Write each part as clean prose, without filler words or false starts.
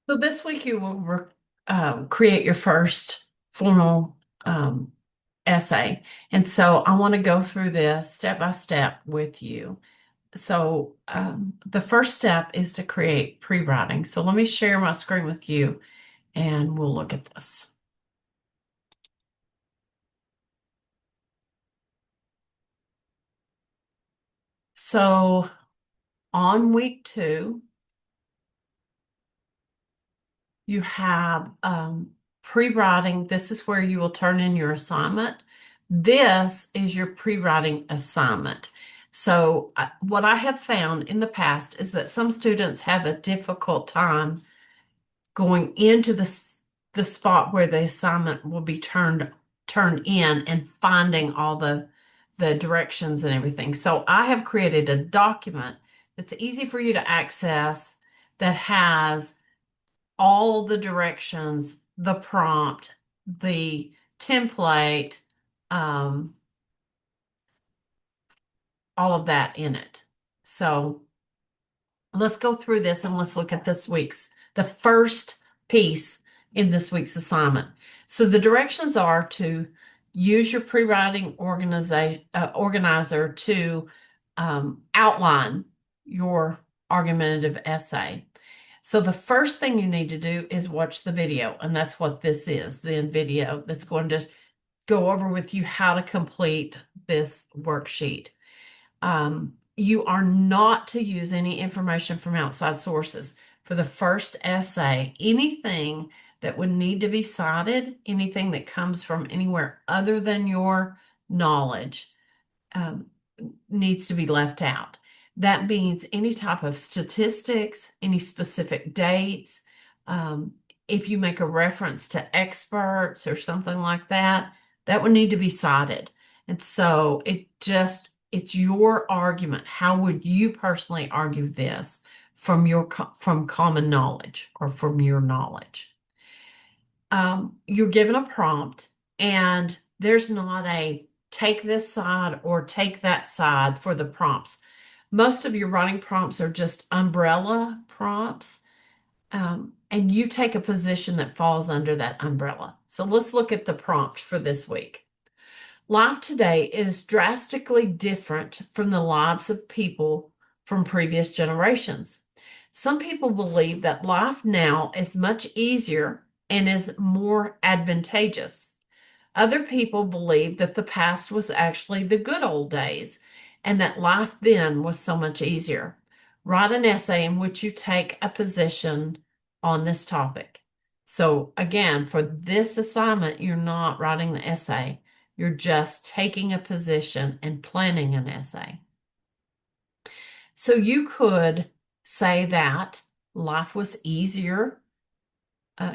So this week you will create your first formal essay. And so I want to go through this step by step with you. So the first step is to create pre-writing. So let me share my screen with you and we'll look at this. So on week 2, you have pre-writing. This is where you will turn in your assignment. This is your pre-writing assignment. So what I have found in the past is that some students have a difficult time going into the spot where the assignment will be turned in and finding all the directions and everything. So I have created a document that's easy for you to access that has all the directions, the prompt, the template, um, all of that in it. So let's go through this and let's look at the first piece in this week's assignment. So the directions are to use your pre-writing organizer to outline your argumentative essay. So the first thing you need to do is watch the video, and that's what this is, the video that's going to go over with you how to complete this worksheet. You are not to use any information from outside sources. For the first essay, anything that would need to be cited, anything that comes from anywhere other than your knowledge, um, needs to be left out. That means any type of statistics, any specific dates. Um, if you make a reference to experts or something like that, that would need to be cited. And so it's your argument. How would you personally argue this from common knowledge or from your knowledge? You're given a prompt, and there's not a take this side or take that side for the prompts. Most of your writing prompts are just umbrella prompts, and you take a position that falls under that umbrella. So let's look at the prompt for this week. Life today is drastically different from the lives of people from previous generations. Some people believe that life now is much easier and is more advantageous. Other people believe that the past was actually the good old days and that life then was so much easier. Write an essay in which you take a position on this topic. So, again, for this assignment, you're not writing the essay, you're just taking a position and planning an essay. So, you could say that life was easier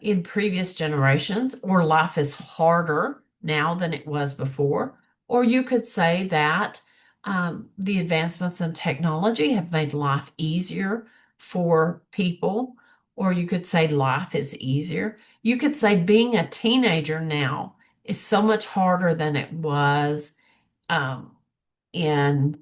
in previous generations, or life is harder now than it was before. Or you could say that the advancements in technology have made life easier for people, or you could say life is easier. You could say being a teenager now is so much harder than it was um, in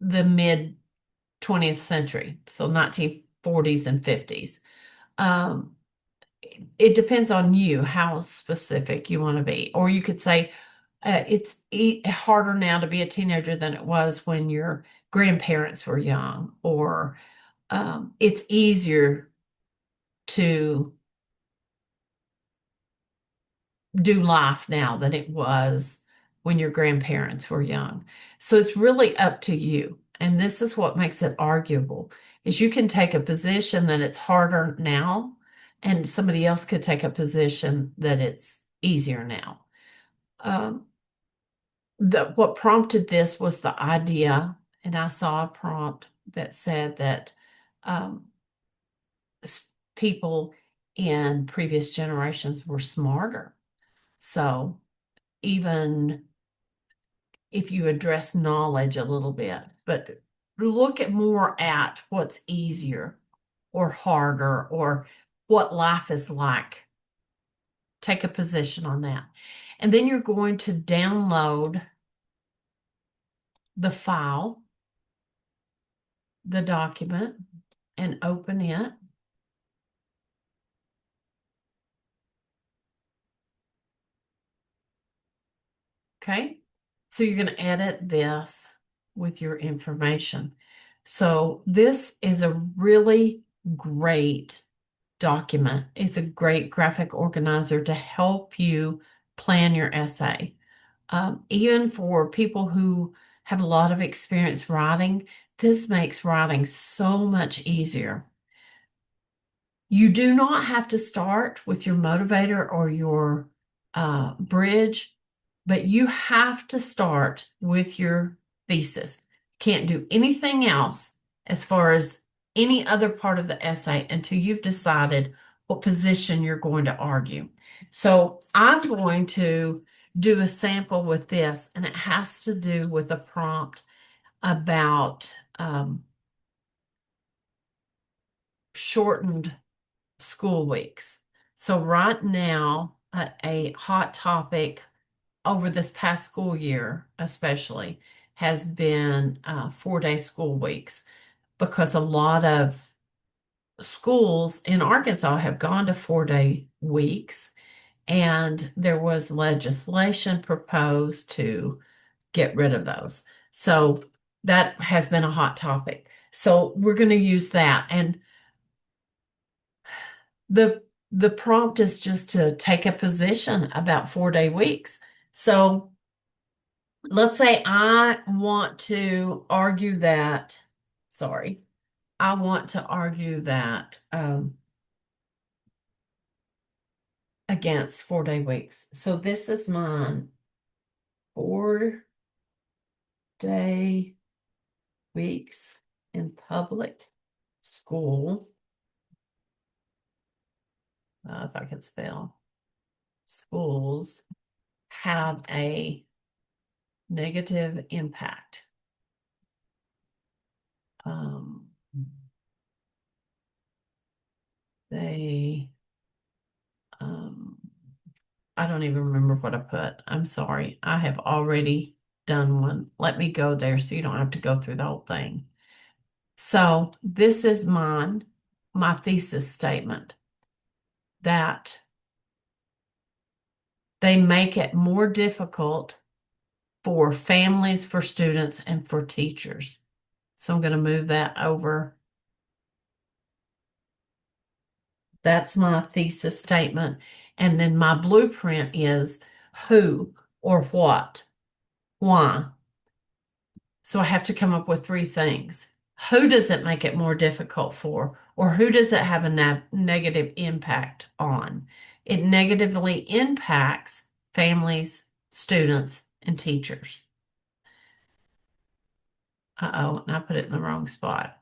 the mid 20th century, so 1940s and 50s. Um, it depends on you how specific you want to be. Or you could say it's harder now to be a teenager than it was when your grandparents were young, or it's easier to do life now than it was when your grandparents were young. So it's really up to you. And this is what makes it arguable, is you can take a position that it's harder now, and somebody else could take a position that it's easier now. Um, what prompted this was the idea, and I saw a prompt that said that um, people in previous generations were smarter. So even if you address knowledge a little bit, but look at more at what's easier or harder or what life is like. Take a position on that. And then you're going to download the file, the document, and open it. Okay. So you're going to edit this with your information. So this is a really great document. It's a great graphic organizer to help you plan your essay. Even for people who have a lot of experience writing, this makes writing so much easier. You do not have to start with your motivator or your bridge, but you have to start with your thesis. Can't do anything else as far as any other part of the essay until you've decided what position you're going to argue. So I'm going to do a sample with this, and it has to do with a prompt about shortened school weeks. So right now, a hot topic over this past school year, especially, has been 4-day school weeks because a lot of schools in Arkansas have gone to 4-day weeks, and there was legislation proposed to get rid of those. So that has been a hot topic. So we're going to use that. And the prompt is just to take a position about 4-day weeks. So let's say I want to argue that, sorry, I want to argue that against 4-day weeks. So this is mine, 4-day weeks in public school. If I can spell, schools have a negative impact. They, I don't even remember what I put. I'm sorry. I have already done one. Let me go there so you don't have to go through the whole thing. So this is my thesis statement, that they make it more difficult for families, for students, and for teachers. So I'm going to move that over. That's my thesis statement. And then my blueprint is who or what, why. So I have to come up with 3 things. Who does it make it more difficult for, or who does it have a negative impact on? It negatively impacts families, students, and teachers. Uh-oh, and I put it in the wrong spot.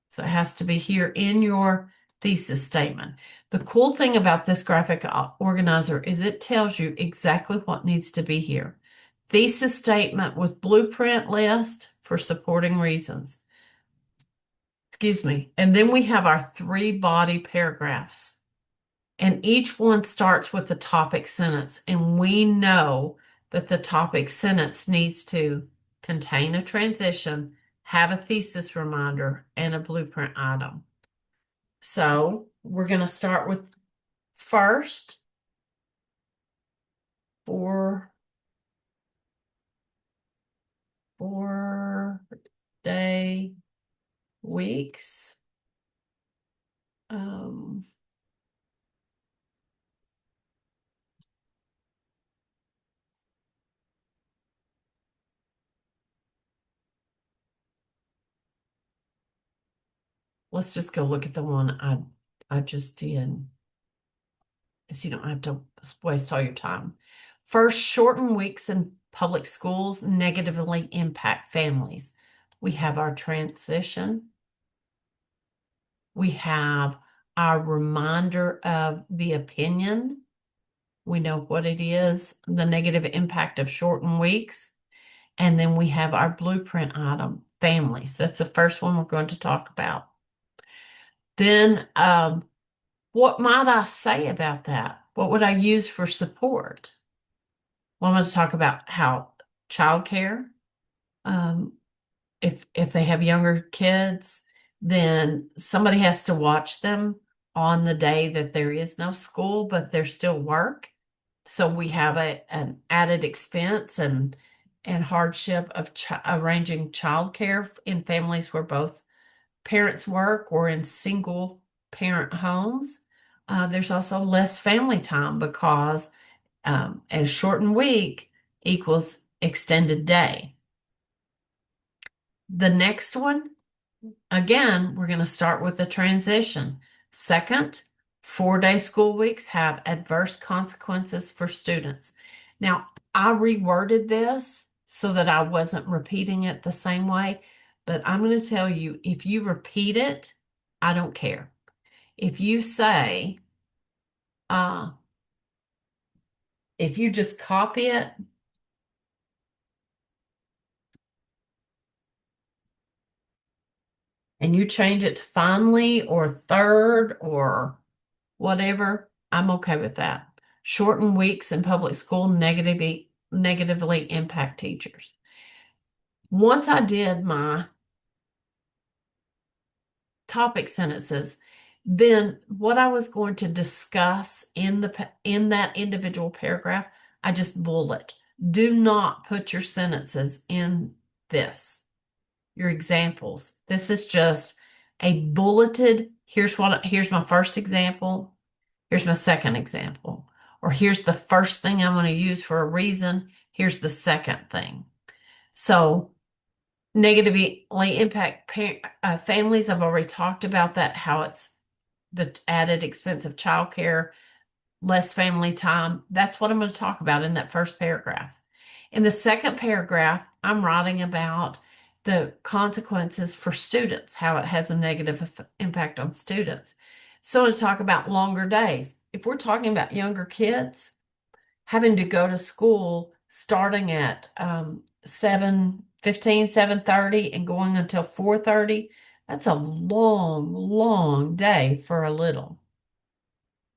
So it has to be here in your thesis statement. The cool thing about this graphic organizer is it tells you exactly what needs to be here. Thesis statement with blueprint list for supporting reasons. Excuse me. And then we have our 3 body paragraphs. And each one starts with the topic sentence. And we know that the topic sentence needs to contain a transition, have a thesis reminder, and a blueprint item. So we're going to start with first 4-day weeks. Let's just go look at the one I just did, so you don't have to waste all your time. First, shortened weeks in public schools negatively impact families. We have our transition. We have our reminder of the opinion. We know what it is, the negative impact of shortened weeks. And then we have our blueprint item, families. That's the first one we're going to talk about. Then, what might I say about that? What would I use for support? Well, I'm going to talk about how childcare, if they have younger kids, then somebody has to watch them on the day that there is no school, but there's still work. So we have an added expense and hardship of arranging childcare in families where both parents work or in single parent homes. There's also less family time because a shortened week equals extended day. The next one, again, we're going to start with the transition. Second, 4-day school weeks have adverse consequences for students. Now, I reworded this so that I wasn't repeating it the same way, but I'm going to tell you, if you repeat it, I don't care. If you say, uh, if you just copy it and you change it to finally or third or whatever, I'm okay with that. Shortened weeks in public school negatively impact teachers. Once I did my topic sentences, then what I was going to discuss in that individual paragraph, I just bullet. Do not put your sentences in this, your examples. This is just a bulleted, here's my first example, here's my second example, or here's the first thing I'm going to use for a reason, here's the second thing. So negatively impact families. I've already talked about that, how it's the added expense of childcare, less family time. That's what I'm going to talk about in that first paragraph. In the second paragraph, I'm writing about the consequences for students, how it has a negative impact on students. So I'm going to talk about longer days. If we're talking about younger kids, having to go to school starting at 7:15, 7:30 and going until 4:30, that's a long, long day for a little.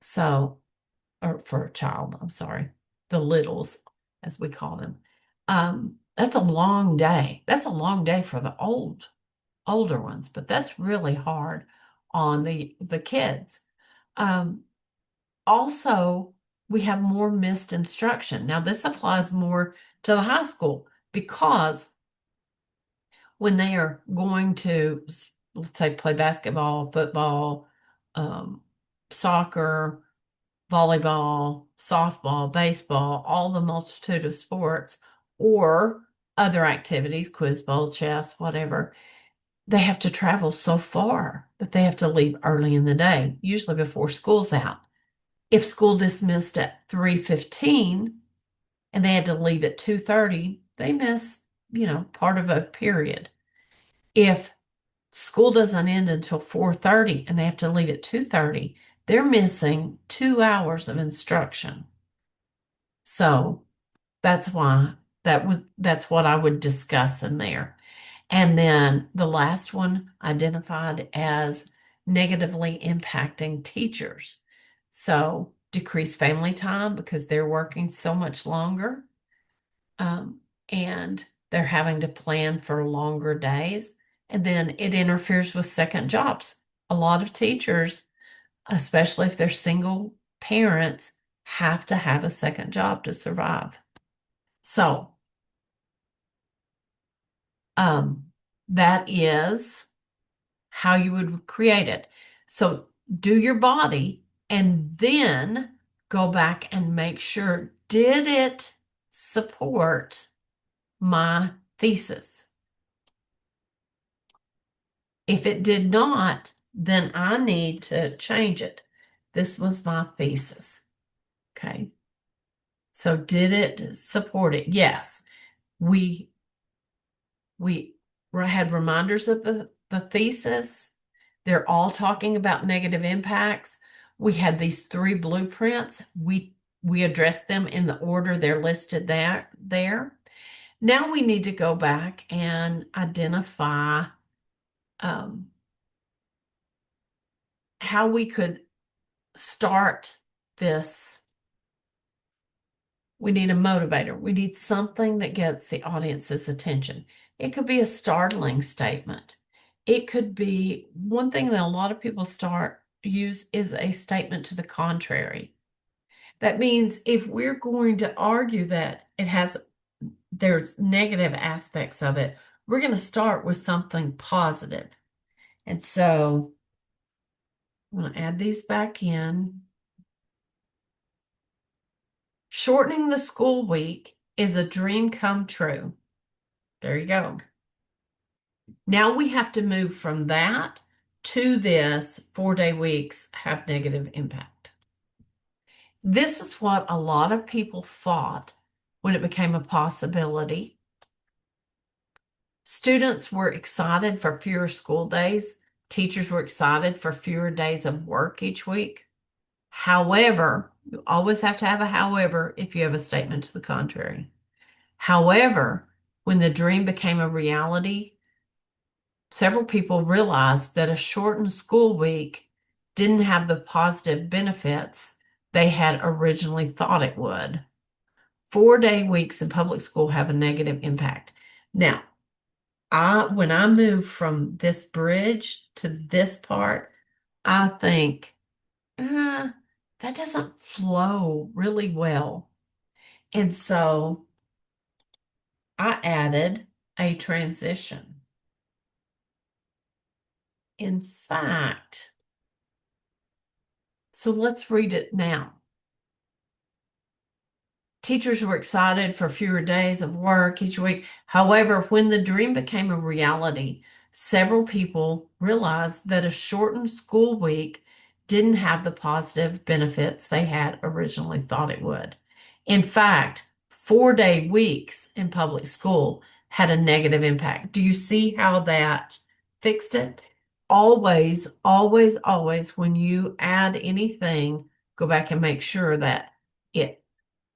So, or for a child, I'm sorry, the littles, as we call them. That's a long day. That's a long day for the older ones, but that's really hard on the kids. Um, Also, we have more missed instruction. Now, this applies more to the high school because when they are going to, let's say, play basketball, football, um, soccer, volleyball, softball, baseball, all the multitude of sports, or other activities, quiz bowl, chess, whatever, they have to travel so far that they have to leave early in the day, usually before school's out. If school dismissed at 3:15 and they had to leave at 2:30, they miss, part of a period. If school doesn't end until 4:30 and they have to leave at 2:30, they're missing 2 hours of instruction. So that's what I would discuss in there. And then the last one identified as negatively impacting teachers. So decrease family time because they're working so much longer, and they're having to plan for longer days. And then it interferes with second jobs. A lot of teachers, especially if they're single parents, have to have a second job to survive. So, um, that is how you would create it. So do your body and then go back and make sure, did it support my thesis? If it did not, then I need to change it. This was my thesis. Okay. So did it support it? Yes. We we had reminders of the thesis. They're all talking about negative impacts. We had these 3 blueprints. We addressed them in the order they're listed there. Now we need to go back and identify how we could start this. We need a motivator. We need something that gets the audience's attention. It could be a startling statement. It could be one thing that a lot of people use is a statement to the contrary. That means if we're going to argue that there's negative aspects of it, we're going to start with something positive. And so I'm going to add these back in. Shortening the school week is a dream come true. There you go. Now we have to move from that to this 4-day weeks have negative impact. This is what a lot of people thought when it became a possibility. Students were excited for fewer school days. Teachers were excited for fewer days of work each week. However, you always have to have a however if you have a statement to the contrary. However, when the dream became a reality, several people realized that a shortened school week didn't have the positive benefits they had originally thought it would. 4-day weeks in public school have a negative impact. Now, when I move from this bridge to this part, I think, that doesn't flow really well. And so I added a transition. In fact, so let's read it now. Teachers were excited for fewer days of work each week. However, when the dream became a reality, several people realized that a shortened school week didn't have the positive benefits they had originally thought it would. In fact, 4-day weeks in public school had a negative impact. Do you see how that fixed it? Always, always, always, when you add anything, go back and make sure that it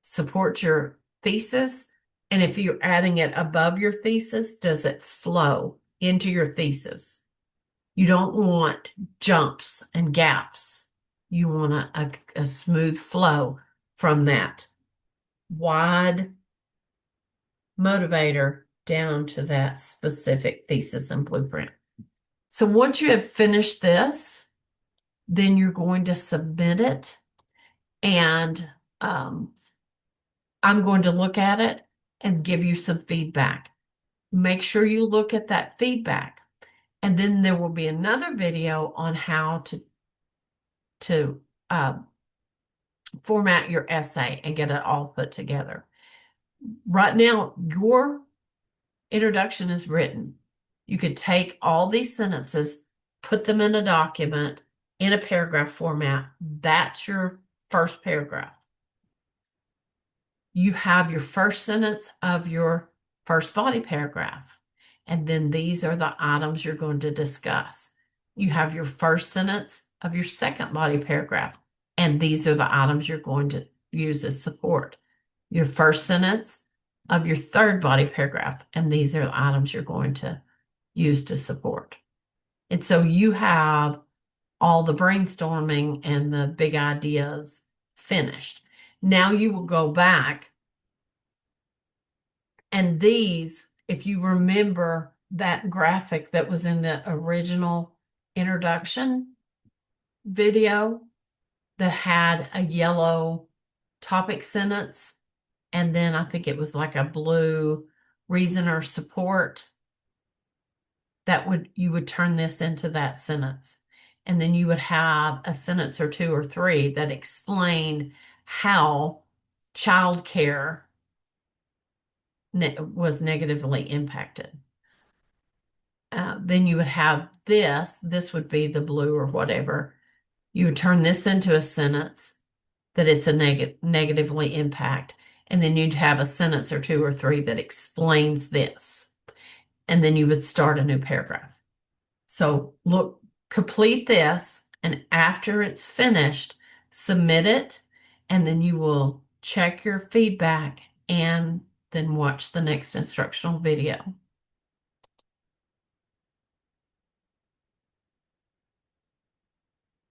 supports your thesis. And if you're adding it above your thesis, does it flow into your thesis? You don't want jumps and gaps. You want a smooth flow from that wide motivator down to that specific thesis and blueprint. So once you have finished this, then you're going to submit it, and I'm going to look at it and give you some feedback. Make sure you look at that feedback. And then there will be another video on how to format your essay and get it all put together. Right now, your introduction is written. You could take all these sentences, put them in a document in a paragraph format. That's your first paragraph. You have your first sentence of your first body paragraph. And then these are the items you're going to discuss. You have your first sentence of your second body paragraph. And these are the items you're going to use as support. Your first sentence of your third body paragraph. And these are the items you're going to use to support. And so you have all the brainstorming and the big ideas finished. Now you will go back, and these, if you remember that graphic that was in the original introduction video that had a yellow topic sentence, and then I think it was like a blue reason or support, you would turn this into that sentence. And then you would have a sentence or two or three that explained how childcare was negatively impacted. Then you would have this would be the blue or whatever. You would turn this into a sentence that it's a negatively impact. And then you'd have a sentence or two or three that explains this. And then you would start a new paragraph. So look, complete this, and after it's finished, submit it, and then you will check your feedback and then watch the next instructional video.